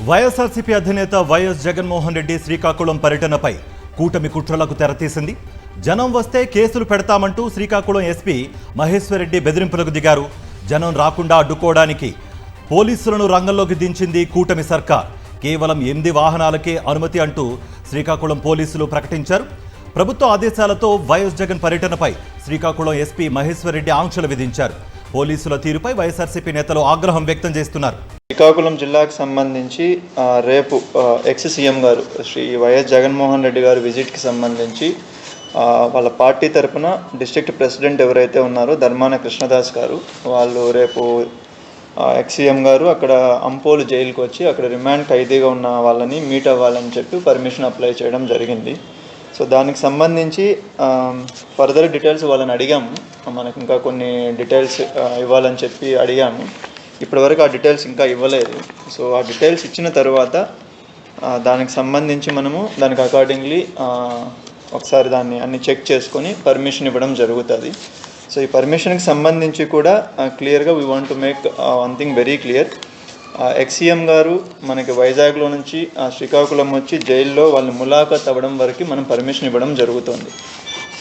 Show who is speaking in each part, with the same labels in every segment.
Speaker 1: వైఎస్ఆర్సీపీ అధినేత వైఎస్ జగన్మోహన్ రెడ్డి శ్రీకాకుళం పర్యటనపై కూటమి కుట్రలకు తెరతీసింది. జనం వస్తే కేసులు పెడతామంటూ శ్రీకాకుళం ఎస్పీ మహేశ్వర్ రెడ్డి బెదిరింపులకు దిగారు. జనం రాకుండా అడ్డుకోవడానికి పోలీసులను రంగంలోకి దించింది కూటమి సర్కార్. కేవలం 8 వాహనాలకే అనుమతి అంటూ శ్రీకాకుళం పోలీసులు ప్రకటించారు. ప్రభుత్వ ఆదేశాలతో వైఎస్ జగన్ పర్యటనపై శ్రీకాకుళం ఎస్పీ మహేశ్వర్ రెడ్డి ఆంక్షలు విధించారు. పోలీసుల తీరుపై వైఎస్ఆర్సీపీ నేతలు ఆగ్రహం వ్యక్తం చేస్తున్నారు.
Speaker 2: శ్రీకాకుళం జిల్లాకు సంబంధించి రేపు ఎక్స్ సీఎం గారు శ్రీ వైఎస్ జగన్మోహన్ రెడ్డి గారు విజిట్కి సంబంధించి వాళ్ళ పార్టీ తరఫున డిస్ట్రిక్ట్ ప్రెసిడెంట్ ఎవరైతే ఉన్నారో ధర్మాన కృష్ణదాస్ గారు వాళ్ళు రేపు ఎక్స్ సీఎం గారు అక్కడ అంపోలు జైలుకి వచ్చి అక్కడ రిమాండ్ ఖైదీగా ఉన్న వాళ్ళని మీట్ అవ్వాలని చెప్పి పర్మిషన్ అప్లై చేయడం జరిగింది. సో దానికి సంబంధించి ఫర్దర్ డీటెయిల్స్ వాళ్ళని అడిగాము. మనకు ఇంకా కొన్ని డీటెయిల్స్ ఇవ్వాలని చెప్పి అడిగాము. ఇప్పటివరకు ఆ డీటెయిల్స్ ఇంకా ఇవ్వలేదు. సో ఆ డీటెయిల్స్ ఇచ్చిన తర్వాత దానికి సంబంధించి మనము దానికి అకార్డింగ్లీ ఒకసారి దాన్ని అన్ని చెక్ చేసుకొని పర్మిషన్ ఇవ్వడం జరుగుతుంది. సో ఈ పర్మిషన్కి సంబంధించి కూడా క్లియర్గా we want to make one thing very clear. Ex-CM గారు మనకి వైజాగ్లో నుంచి శ్రీకాకుళం వచ్చి జైల్లో వాళ్ళు ములాఖాత్ అవ్వడం వరకు మనం పర్మిషన్ ఇవ్వడం జరుగుతుంది.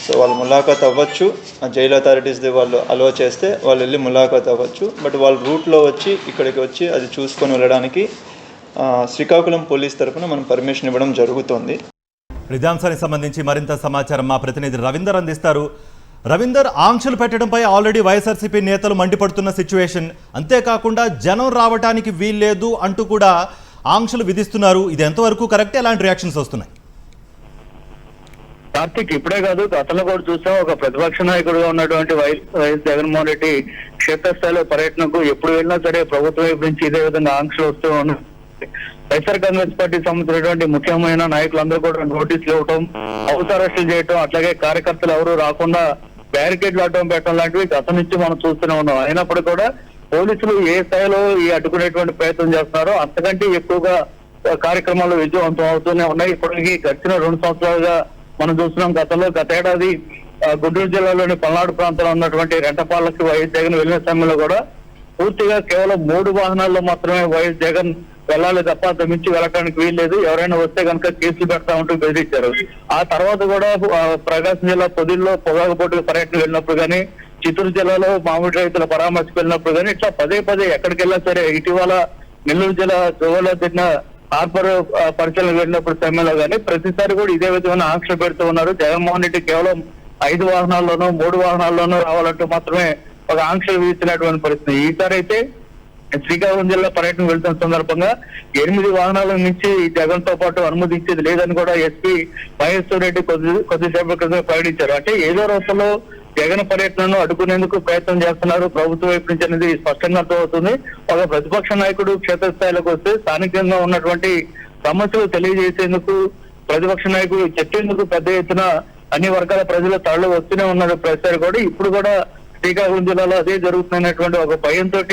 Speaker 2: సో వాళ్ళు ములాఖాత్ అవ్వచ్చు, జైలు అథారిటీస్ వాళ్ళు అలో చేస్తే వాళ్ళు వెళ్ళి ములాఖాత్ అవ్వచ్చు. బట్ వాళ్ళు రూట్లో వచ్చి ఇక్కడికి వచ్చి అది చూసుకొని వెళ్ళడానికి శ్రీకాకుళం పోలీస్ తరఫున మనం పర్మిషన్ ఇవ్వడం జరుగుతుంది.
Speaker 1: ఇదే అంశానికి సంబంధించి మరింత సమాచారం మా ప్రతినిధి రవీందర్ అందిస్తారు. రవీందర్, ఆంక్షలు పెట్టడంపై ఆల్రెడీ వైఎస్ఆర్సీపీ నేతలు మండిపడుతున్న సిచ్యువేషన్, అంతేకాకుండా జనం రావడానికి వీల్లేదు అంటూ కూడా ఆంక్షలు విధిస్తున్నారు. ఇది ఎంతవరకు కరెక్ట్? ఎలాంటి రియాక్షన్స్ వస్తున్నాయి?
Speaker 3: కార్తిక్, ఇప్పుడే కాదు గతంలో కూడా చూసాం. ఒక ప్రతిపక్ష నాయకుడుగా ఉన్నటువంటి వైఎస్ జగన్మోహన్ రెడ్డి క్షేత్రస్థాయిలో పర్యటనకు ఎప్పుడు వెళ్ళినా సరే ప్రభుత్వం వైపు నుంచి ఇదే విధంగా ఆంక్షలు వస్తూ ఉన్నాయి. వైఎస్ఆర్ కాంగ్రెస్ పార్టీకి సంబంధించినటువంటి ముఖ్యమైన నాయకులందరూ కూడా నోటీసులు ఇవ్వటం, హౌస్ అరెస్టులు చేయటం, అట్లాగే కార్యకర్తలు ఎవరు రాకుండా బ్యారికేడ్లు అడ్డం పెట్టడం లాంటివి గతం నుంచి మనం చూస్తూనే ఉన్నాం. అయినప్పుడు కూడా పోలీసులు ఏ స్థాయిలో ఈ అడ్డుకునేటువంటి ప్రయత్నం చేస్తున్నారో అంతకంటే ఎక్కువగా కార్యక్రమాలు విజయవంతం అవుతూనే ఉన్నాయి. ఇప్పటికీ గడిచిన 2 సంవత్సరాలుగా మనం చూస్తున్నాం. గతేడాది గుంటూరు జిల్లాలోని పల్నాడు ప్రాంతంలో ఉన్నటువంటి రెంటపాళ్ళకి వైఎస్ జగన్ వెళ్ళిన సమయంలో కూడా పూర్తిగా కేవలం 3 వాహనాల్లో మాత్రమే వైఎస్ జగన్ వెళ్ళాలి తప్ప అంత మించి వెళ్ళటానికి వీల్లేదు, ఎవరైనా వస్తే కనుక కేసులు పెడతామంటూ బెదిరించారు. ఆ తర్వాత కూడా ప్రకాశం జిల్లా పొదిల్లో పొగాకు పోటీకి పర్యటన వెళ్ళినప్పుడు కానీ, చిత్తూరు జిల్లాలో మామిడి రైతుల పరామర్శకు వెళ్ళినప్పుడు కానీ, ఇట్లా పదే ఎక్కడికి వెళ్ళినా సరే, ఇటీవల నెల్లూరు జిల్లా గోవాలో తిన్న హార్బర్ పరిశీలన వెళ్ళినప్పుడు సమయంలో కానీ ప్రతిసారి కూడా ఇదే విధమైన ఆంక్షలు పెడుతూ ఉన్నారు. జగన్మోహన్ రెడ్డి కేవలం 5 వాహనాల్లోనూ 3 వాహనాల్లోనూ రావాలంటూ మాత్రమే ఒక ఆంక్షలు విధిస్తున్నటువంటి పరిస్థితి. ఈసారి అయితే శ్రీకాకుళం జిల్లా పర్యటన వెళ్తున్న సందర్భంగా 8 వాహనాల నుంచి జగన్ తో పాటు అనుమతించేది లేదని కూడా ఎస్పీ మహేశ్వర్ రెడ్డి కొద్దిసేపటి క్రితం ప్రకటించారు. అంటే ఏదో రోజుల్లో జగన్ పర్యటనను అడ్డుకునేందుకు ప్రయత్నం చేస్తున్నారు ప్రభుత్వం వైపు నుంచి అనేది స్పష్టంగా అర్థమవుతుంది. ఒక ప్రతిపక్ష నాయకుడు క్షేత్రస్థాయిలోకి వస్తే స్థానికంగా ఉన్నటువంటి సమస్యలు తెలియజేసేందుకు, ప్రతిపక్ష నాయకుడు చెప్పేందుకు పెద్ద ఎత్తున అన్ని వర్గాల ప్రజలు తరలి వస్తూనే ఉన్నారు. ప్రతిసారి కూడా ఇప్పుడు కూడా శ్రీకాకుళం జిల్లాలో అదే జరుగుతున్నటువంటి ఒక భయంతో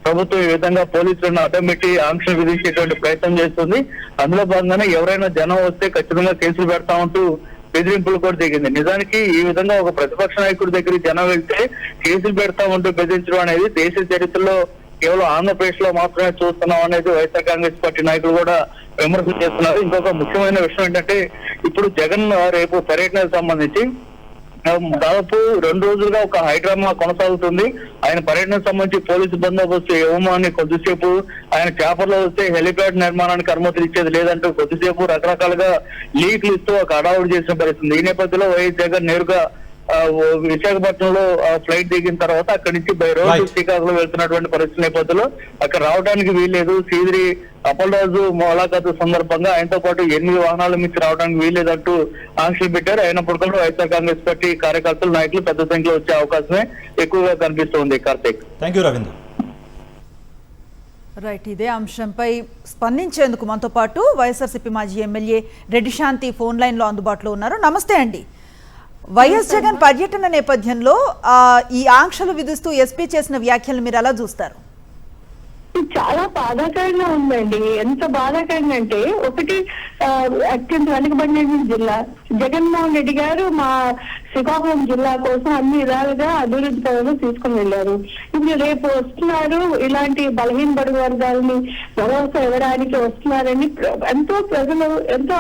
Speaker 3: ప్రభుత్వం ఈ విధంగా పోలీసులను అడ్డం పెట్టి ఆంక్షలు విధించేటువంటి ప్రయత్నం చేస్తుంది. అందులో భాగంగానే ఎవరైనా జనం వస్తే ఖచ్చితంగా కేసులు పెడతామంటూ బెదిరింపులు కూడా దిగింది. నిజానికి ఈ విధంగా ఒక ప్రతిపక్ష నాయకుడి దగ్గరికి జనం వెళ్తే కేసులు పెడతామంటూ బెదిరించడం అనేది దేశ చరిత్రలో కేవలం ఆంధ్రప్రదేశ్ లో మాత్రమే చూస్తున్నాం అనేది వైఎస్ఆర్ కాంగ్రెస్ పార్టీ నాయకులు కూడా విమర్శలు చేస్తున్నారు. ఇంకొక ముఖ్యమైన విషయం ఏంటంటే, ఇప్పుడు జగన్ రేపు పర్యటనకు సంబంధించి దాదాపు 2 రోజులుగా ఒక హైడ్రామా కొనసాగుతుంది. ఆయన పర్యటనకు సంబంధించి పోలీసు బందోబస్తు ఇవ్వమని కొద్దిసేపు, ఆయన చేపర్లో వస్తే హెలిప్యాడ్ నిర్మాణానికి అనుమతులు ఇచ్చేది లేదంటూ కొద్దిసేపు రకరకాలుగా లీక్లు ఇస్తూ ఒక అడావుడు చేసిన పరిస్థితుంది. ఈ నేపథ్యంలో వైఎస్ జగన్ నేరుగా విశాఖపట్నంలో ఫ్లైట్ దిగిన తర్వాత అక్కడి నుంచి బై రోడ్డు శ్రీకాకుళం వెళ్తున్నటువంటి పరిస్థితి నేపథ్యంలో అక్కడ రావడానికి వీల్లేదు. శ్రీధరి అప్పలరాజు ములాఖాతు సందర్భంగా ఆయనతో పాటు 8 వాహనాల నుంచి రావడానికి వీల్లేదంటూ ఆంక్షలు పెట్టారు. అయినప్పుడు కూడా వైఎస్ఆర్ కాంగ్రెస్ పార్టీ కార్యకర్తలు, నాయకులు పెద్ద సంఖ్యలో వచ్చే అవకాశమే ఎక్కువగా కనిపిస్తుంది. Karthik,
Speaker 1: thank you Ravindra.
Speaker 4: Right, ఇదే అంశంపై స్పందించేందుకు మనతో పాటు వైఎస్ఆర్సీపీ మాజీ ఎమ్మెల్యే రెడ్డి శాంతి ఫోన్ లైన్లో అందుబాటులో ఉన్నారు. నమస్తే అండి. వైఎస్ జగన్ పర్యటన నేపథ్యంలో ఈ ఆంక్షలు విధిస్తూ ఎస్పీ చేసిన వ్యాఖ్యలు మీరు ఎలా చూస్తారు?
Speaker 5: చాలా బాధాకరంగా ఉందండి. ఎంత బాధాకరంగా అంటే, ఒకటి అత్యంత వెనుకబడిన జిల్లా, జగన్మోహన్ రెడ్డి గారు మా శ్రీకాకుళం జిల్లా కోసం అన్ని విధాలుగా అభివృద్ధి పనులు తీసుకుని వెళ్ళారు. ఇప్పుడు రేపు వస్తున్నారు, ఇలాంటి బలహీన బడుగు వర్గాలని భరోసా ఇవ్వడానికి వస్తున్నారని ఎంతో ప్రజలు ఎంతో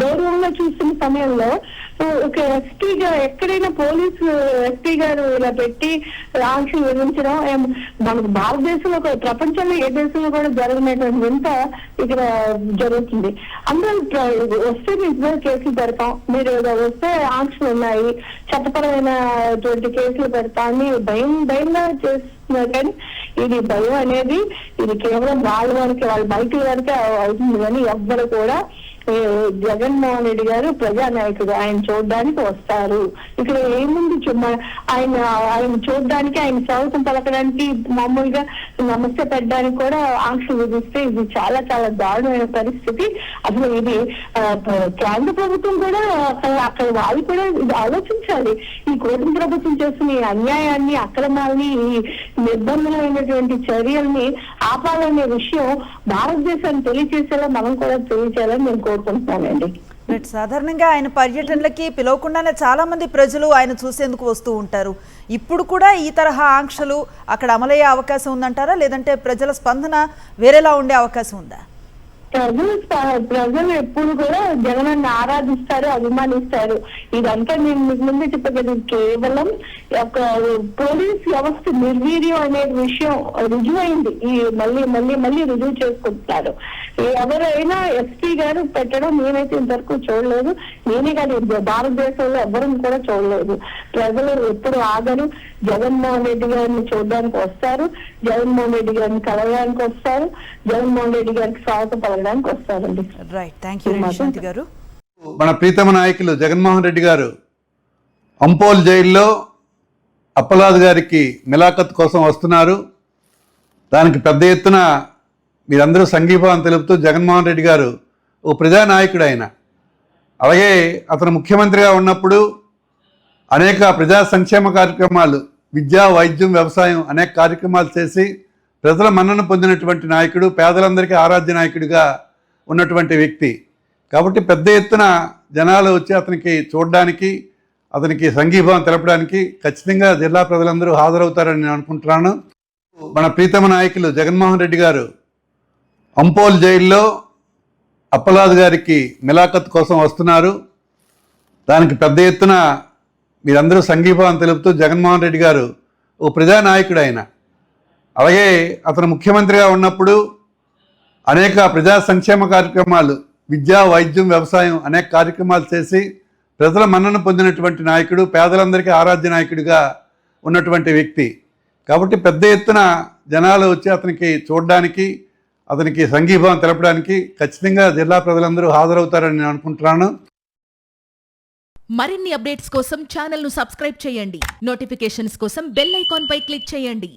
Speaker 5: గౌరవంగా చూస్తున్న సమయంలో ఒక ఎస్పీగా ఎక్కడైనా పోలీసు ఎస్పీ గారు ఇలా పెట్టి ఆంక్షలు విధించడం మన భారతదేశంలో ప్రపంచంలో ఏ దేశంలో కూడా జరగనటువంటి వింత ఇక్కడ జరుగుతుంది. అందరూ వస్తే నిజంగా కేసులు పెడతాం, మీరు వస్తే ఆంక్షలు ఉన్నాయి, చట్టపరమైనటువంటి కేసులు పెడతా అని భయంగా చేస్తున్నారు. కానీ ఇది భయం అనేది ఇది కేవలం వాళ్ళ బయట వరకే అవుతుంది. కానీ ఎవ్వరు కూడా జగన్మోహన్ రెడ్డి గారు ప్రజానాయకుడు, ఆయన చూడడానికి వస్తారు. ఇక్కడ ఏముంది, ఆయన చూడడానికి, ఆయన స్వాగతం పలకడానికి, మామూలుగా నమస్తే పెట్టడానికి కూడా ఆంక్షలు విధిస్తే ఇది చాలా చాలా దారుణమైన పరిస్థితి. అసలు ఇది కేంద్ర ప్రభుత్వం కూడా అక్కడ వాళ్ళు కూడా ఇది ఆలోచించాలి. ఈ కూటమి ప్రభుత్వం చేస్తున్న ఈ అన్యాయాన్ని, అక్రమాలని, ఈ నిర్బంధమైనటువంటి చర్యల్ని ఆపాలనే విషయం భారతదేశాన్ని తెలియచేసేలా మనం కూడా తెలియచేయాలని నేను కోరుకుంటున్నానండి.
Speaker 4: సాధారణంగా ఆయన పర్యటనలకి పిలవకుండానే చాలా మంది ప్రజలు ఆయన చూసేందుకు వస్తూ ఉంటారు. ఇప్పుడు కూడా ఈ తరహా ఆంక్షలు అక్కడ అమలయ్యే అవకాశం ఉందంటారా, లేదంటే ప్రజల స్పందన వేరేలా ఉండే అవకాశం ఉందా?
Speaker 5: ప్రజలు ఎప్పుడు కూడా జగనాన్ని ఆరాధిస్తారు, అభిమానిస్తారు. ఇదంతా నేను మీకు ముందే చెప్పగలను, కేవలం ఒక పోలీస్ వ్యవస్థ నిర్వీర్యం అనే విషయం రుజువైంది. ఈ మళ్ళీ రుజువు చేసుకుంటున్నారు. ఎవరైనా ఎస్పీ గారు పెట్టడం నేనైతే ఇంతవరకు చూడలేదు. నేనే కాదు, భారతదేశంలో ఎవరూ కూడా చూడలేదు. ప్రజలు ఎప్పుడు ఆగరు, జగన్మోహన్ రెడ్డి గారిని చూడడానికి వస్తారు, జగన్మోహన్ రెడ్డి గారిని కలవడానికి వస్తారు, జగన్మోహన్ రెడ్డి గారికి స్వాగతం పలకడానికి వస్తారండి.
Speaker 4: రైట్, థ్యాంక్ యూ నిశాంతి గారు.
Speaker 6: మన ప్రీతమ నాయకులు జగన్మోహన్ రెడ్డి గారు అంపోల్ జైల్లో అప్పలాద్ గారికి మిలాఖత్ కోసం వస్తున్నారు. దానికి పెద్ద ఎత్తున మీరందరూ సంఘీభావం తెలుపుతూ, జగన్మోహన్ రెడ్డి గారు ఓ ప్రజానాయకుడు ఆయన. అలాగే అతను ముఖ్యమంత్రిగా ఉన్నప్పుడు అనేక ప్రజా సంక్షేమ కార్యక్రమాలు, విద్యా, వైద్యం, వ్యవసాయం అనేక కార్యక్రమాలు చేసి ప్రజల మన్నన పొందినటువంటి నాయకుడు, పేదలందరికీ ఆరాధ్య నాయకుడిగా ఉన్నటువంటి వ్యక్తి. కాబట్టి పెద్ద ఎత్తున జనాలు వచ్చి అతనికి చూడడానికి, అతనికి సంఘీభావం తెలపడానికి ఖచ్చితంగా జిల్లా ప్రజలందరూ హాజరవుతారని నేను అనుకుంటున్నాను. మన ప్రీతమ నాయకులు జగన్మోహన్ రెడ్డి గారు అంపోల్ జైల్లో అప్పలాద్ గారికి మిలాఖత్ కోసం వస్తున్నారు. దానికి పెద్ద ఎత్తున మీరందరూ సంఘీభావం తెలుపుతూ, జగన్మోహన్ రెడ్డి గారు ఓ ప్రజానాయకుడు ఆయన. అలాగే అతను ముఖ్యమంత్రిగా ఉన్నప్పుడు అనేక ప్రజా సంక్షేమ కార్యక్రమాలు, విద్యా, వైద్యం, వ్యవసాయం అనేక కార్యక్రమాలు చేసి ప్రజల మన్నన పొందినటువంటి నాయకుడు, పేదలందరికీ ఆరాధ్య నాయకుడిగా ఉన్నటువంటి వ్యక్తి. కాబట్టి పెద్ద ఎత్తున జనాలు వచ్చి అతనికి చూడడానికి, అతనికి సంఘీభావం తెలపడానికి ఖచ్చితంగా జిల్లా ప్రజలందరూ హాజరవుతారని నేను అనుకుంటున్నాను.
Speaker 7: మరిన్ని అప్డేట్స్ కోసం ఛానల్ను సబ్స్క్రైబ్ చేయండి. నోటిఫికేషన్స్ కోసం బెల్ ఐకాన్ పై క్లిక్ చేయండి.